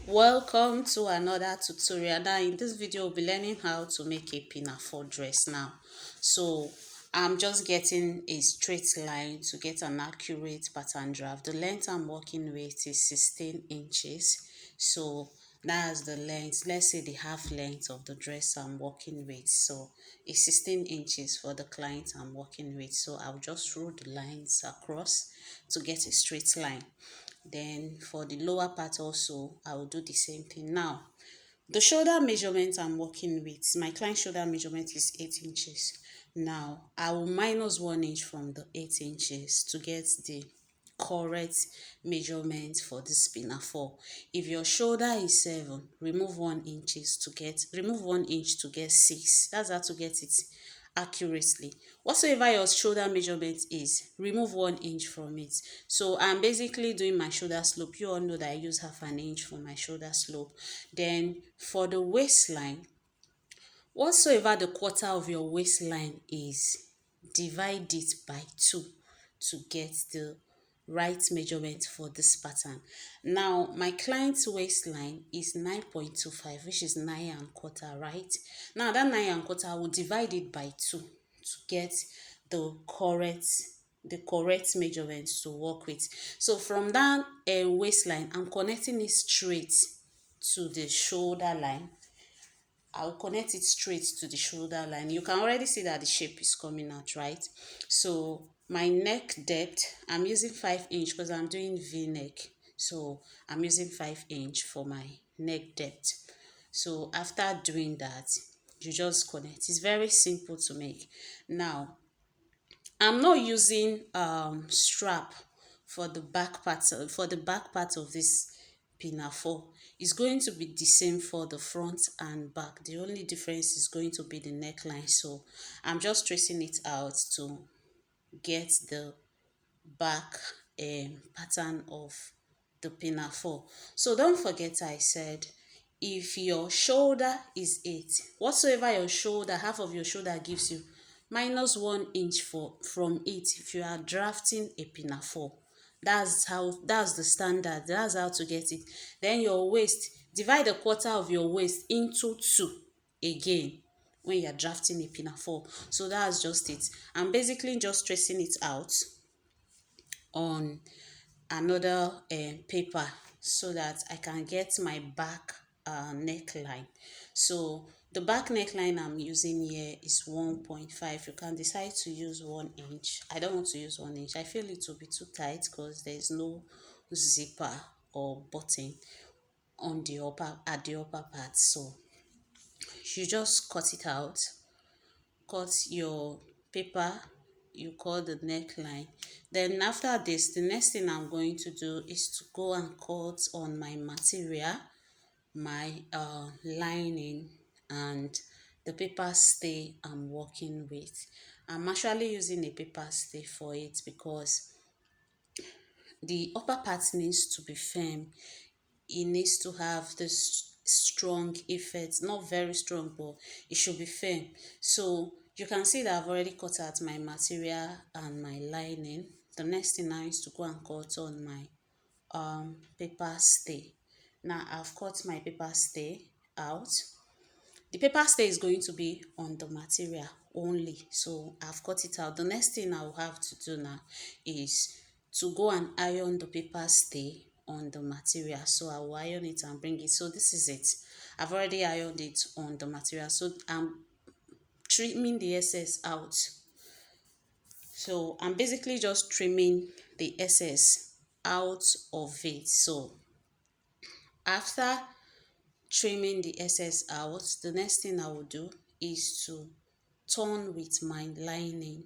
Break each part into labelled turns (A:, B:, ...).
A: Welcome to another tutorial. Now in this video we'll be learning how to make a pinafore dress. Now so I'm just getting a straight line to get an accurate pattern draft. The length I'm working with is 16 inches, so that's the length, let's say the half length of the dress I'm working with. So it's 16 inches for the client I'm working with, so I'll just rule the lines across to get a straight line. Then for the lower part also, I will do the same thing. Now, the shoulder measurement I'm working with, my client shoulder measurement is 8 inches. Now, I will minus 1 inch from the 8 inches to get the correct measurement for this pinafore. If your shoulder is 7, remove 1 inch to get 6. That's how to get it accurately. Whatsoever your shoulder measurement is, remove 1 inch from it. So I'm basically doing my shoulder slope. You all know that I use half an inch for my shoulder slope. Then for the waistline, whatsoever the quarter of your waistline is, divide it by 2 to get the right measurement for this pattern. Now my client's waistline is 9.25, which is 9 1/4, right? Now that 9 1/4, I will divide it by 2 to get the correct measurement to work with. So from that waistline, I'm connecting it straight to the shoulder line. I'll connect it straight to the shoulder line. You can already see that the shape is coming out, right? So my neck depth, I'm using 5 inch because I'm doing V-neck. So I'm using 5 inch for my neck depth. So after doing that, you just connect. It's very simple to make. Now, I'm not using strap for the back part of this pinafore. It's going to be the same for the front and back. The only difference is going to be the neckline. So I'm just tracing it out to get the back pattern of the pinafore. So don't forget I said if your shoulder is 8, whatsoever your shoulder, half of your shoulder gives you, minus 1 inch from it if you are drafting a pinafore. That's the standard. That's how to get it. Then your waist, divide a quarter of your waist into 2 again when you're drafting a pinafore. So that's just it. I'm basically just tracing it out on another paper so that I can get my back neckline. So the back neckline I'm using here is 1.5. You can decide to use 1 inch. I don't want to use 1 inch. I feel it will be too tight because there is no zipper or button on the upper part. So you just cut it out, cut your paper, you cut the neckline. Then after this, the next thing I'm going to do is to go and cut on my material, my lining, and the paper stay I'm working with. I'm actually using a paper stay for it because the upper part needs to be firm. It needs to have this strong effect, not very strong, but it should be firm. So you can see that I've already cut out my material and my lining. The next thing now is to go and cut on my paper stay. Now I've cut my paper stay out. The paper stay is going to be on the material only, so I've cut it out. The next thing I will have to do now is to go and iron the paper stay on the material. So I will iron it and bring it. So this is it. I've already ironed it on the material, so I'm trimming the excess out. So I'm basically just trimming the excess out of it. So after trimming the excess out, the next thing I will do is to turn with my lining.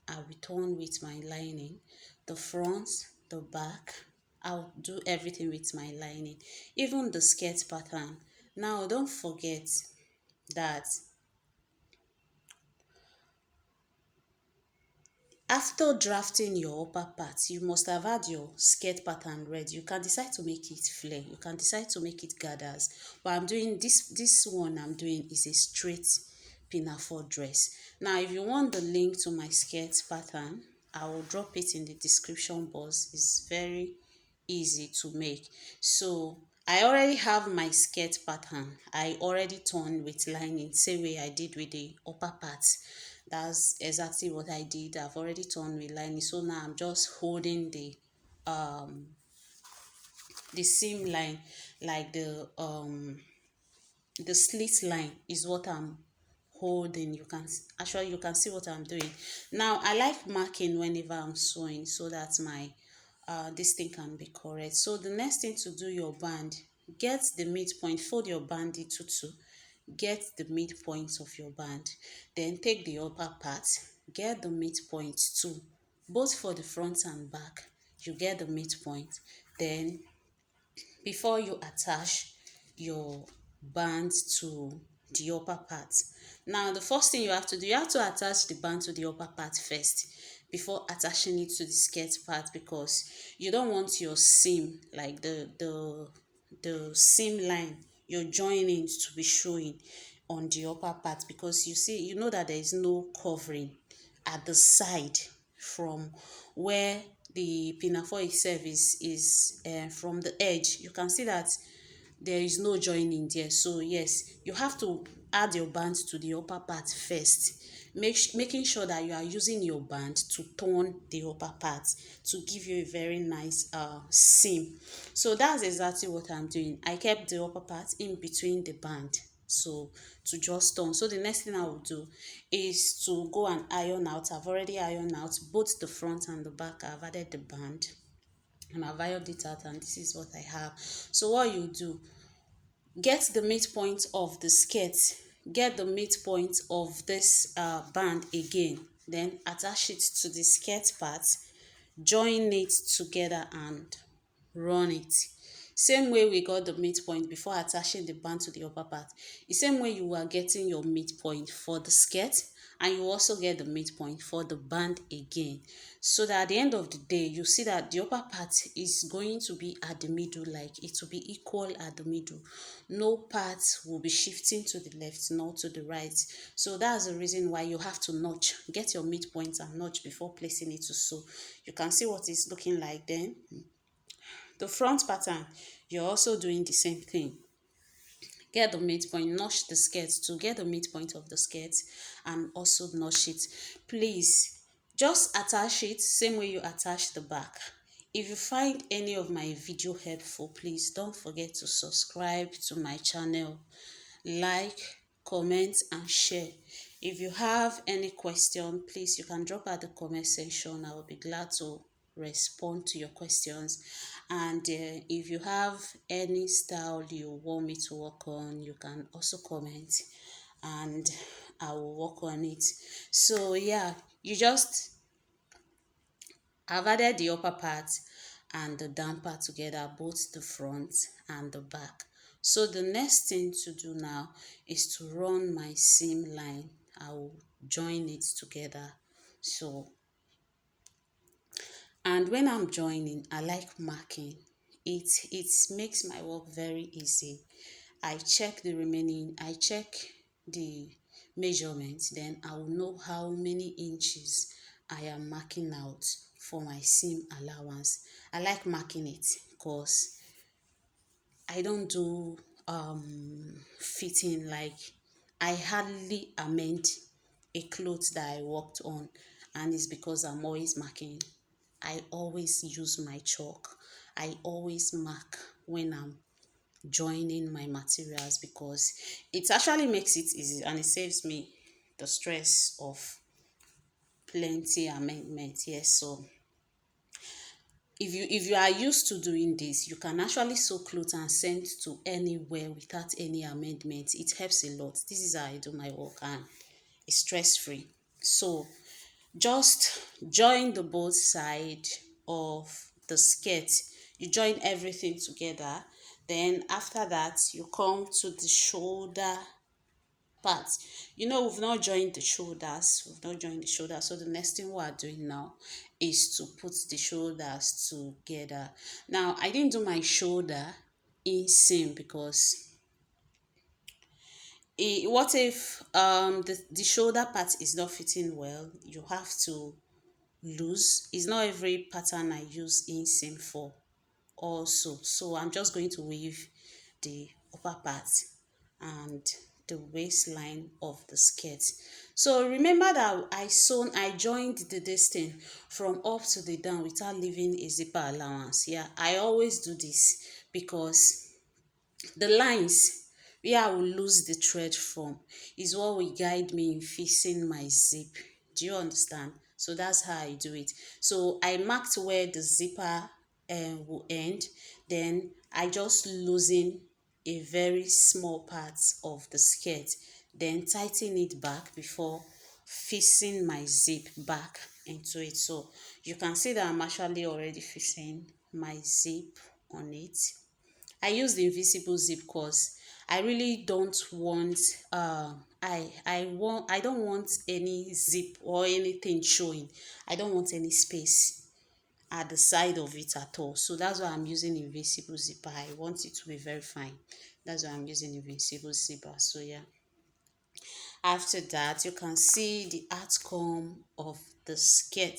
A: I will turn with my lining, the front, the back. I'll do everything with my lining, even the skirt pattern. Now don't forget that after drafting your upper part, you must have had your skirt pattern ready. You can decide to make it flare. You can decide to make it gathers. But I'm doing this one I'm doing is a straight pinafore dress. Now, if you want the link to my skirt pattern, I will drop it in the description box. It's very easy to make. So I already have my skirt pattern. I already torn with lining, same way I did with the upper part. That's exactly what I did. I've already torn with lining. So now I'm just holding the seam line, like the slit line is what I'm holding. You can actually, you can see what I'm doing now. I like marking whenever I'm sewing so that my this thing can be correct. So the next thing to do your band, get the midpoint, fold your band into two, get the midpoint of your band, then take the upper part, get the midpoint too, both for the front and back. You get the midpoint, then before you attach your band to the upper part. Now the first thing you have to do, you have to attach the band to the upper part first before attaching it to the skirt part, because you don't want your seam, like the seam line you're joining, to be showing on the upper part, because you see, you know that there is no covering at the side from where the pinafore itself is from the edge. You can see that there is no joining there. So yes, you have to add your band to the upper part first, making sure that you are using your band to turn the upper part to give you a very nice seam. So that's exactly what I'm doing. I kept the upper part in between the band, so to just turn. So the next thing I will do is to go and iron out. I've already ironed out both the front and the back. I've added the band and I've ironed it out, and this is what I have. So what you do, get the midpoint of the skirt, get the midpoint of this band again, then attach it to the skirt part, join it together and run it. Same way we got the midpoint before attaching the band to the upper part, the same way you are getting your midpoint for the skirt, and you also get the midpoint for the band again, so that at the end of the day you see that the upper part is going to be at the middle, like it will be equal at the middle. No part will be shifting to the left nor to the right. So that's the reason why you have to notch, get your midpoint and notch before placing it to sew. You can see what it's looking like. Then the front pattern, you're also doing the same thing. Get the midpoint, notch the skirt to get the midpoint of the skirt, and also notch it. Please just attach it same way you attach the back. If you find any of my video helpful, please don't forget to subscribe to my channel, like, comment and share. If you have any question, please you can drop at the comment section. I will be glad to respond to your questions. And if you have any style you want me to work on, you can also comment and I will work on it. So yeah, you just I've added the upper part and the down part together, both the front and the back. So the next thing to do now is to run my seam line. I will join it together. So, and when I'm joining, I like marking. It makes my work very easy. I check the measurements, then I will know how many inches I am marking out for my seam allowance. I like marking it because I don't do fitting. Like, I hardly amend a clothes that I worked on, and it's because I'm always marking. I always use my chalk. I always mark when I'm joining my materials, because it actually makes it easy and it saves me the stress of plenty amendment. Yes, so if you are used to doing this, you can actually sew clothes and send to anywhere without any amendment. It helps a lot. This is how I do my work and it's stress free. So just join the both side of the skirt. You join everything together. Then after that, you come to the shoulder part. We've not joined the shoulders. So the next thing we are doing now is to put the shoulders together. Now, I didn't do my shoulder inseam because what if the shoulder part is not fitting well? You have to loose. It's not every pattern I use inseam for also. So I'm just going to weave the upper part and the waistline of the skirt. So remember that I joined the distance from up to the down without leaving a zipper allowance. Yeah, I always do this because the lines where I will lose the thread from is what will guide me in fixing my zip. Do you understand? So that's how I do it. So I marked where the zipper will end. Then I just loosen a very small part of the skirt. Then tighten it back before fixing my zip back into it. So you can see that I'm actually already fixing my zip on it. I use the invisible zip because I really don't want I don't want any zip or anything showing. I don't want any space at the side of it at all. So that's why I'm using invisible zipper. I want it to be very fine. That's why I'm using invisible zipper. So yeah. After that, you can see the outcome of the skirt.